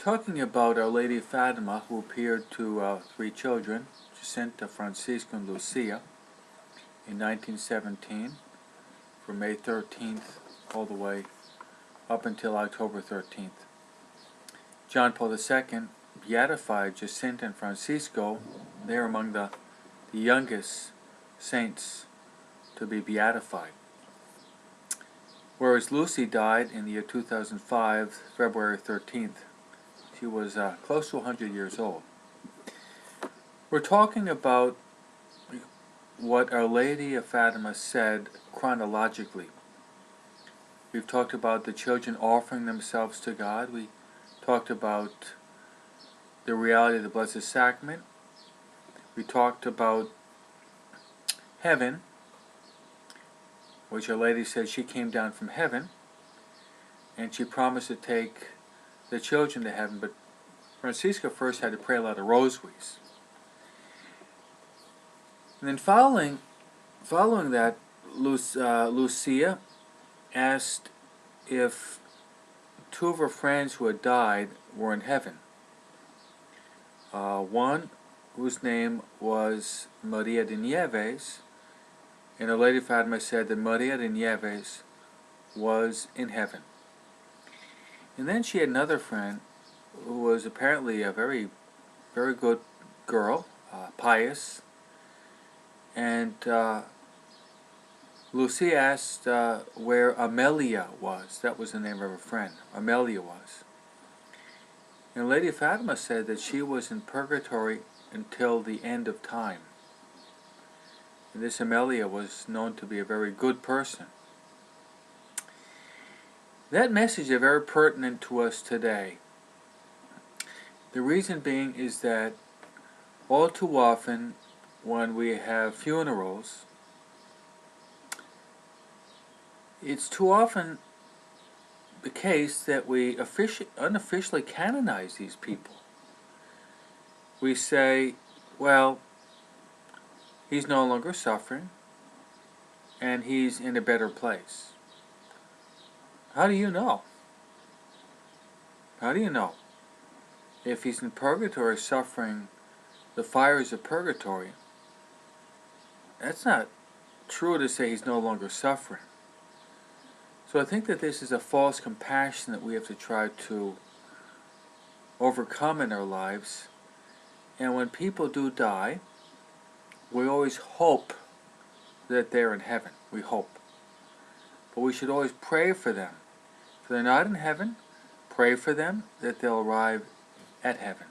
talking about Our Lady Fatima, who appeared to three children, Jacinta, Francisco, and Lucia, in 1917, from May 13th all the way up until October 13th. John Paul II beatified Jacinta and Francisco. They are among the youngest saints to be beatified. Whereas Lucy died in the year 2005, February 13th. She was close to 100 years old. We're talking about what Our Lady of Fatima said chronologically. We've talked about the children offering themselves to God. We talked about the reality of the Blessed Sacrament. We talked about heaven, which Our Lady said she came down from heaven, and she promised to take the children to heaven, but Francisco first had to pray a lot of rosaries. And then following that, Lucia asked if two of her friends who had died were in heaven. One whose name was Maria de Nieves, and Our Lady Fatima said that Maria de Nieves was in heaven. And then she had another friend who was apparently a very, very good girl, pious, and Lucia asked where Amelia was. That was the name of her friend. Amelia was. And Lady Fatima said that she was in Purgatory until the end of time. And this Amelia was known to be a very good person. That message is very pertinent to us today. The reason being is that all too often when we have funerals, it's too often the case that we unofficially canonize these people. We say, well, he's no longer suffering and he's in a better place. How do you know? How do you know? If he's in purgatory suffering the fires of purgatory, that's not true to say he's no longer suffering. So I think that this is a false compassion that we have to try to overcome in our lives. And when people do die, we always hope that they're in heaven. We hope. But we should always pray for them. If they're not in heaven, pray for them that they'll arrive at heaven.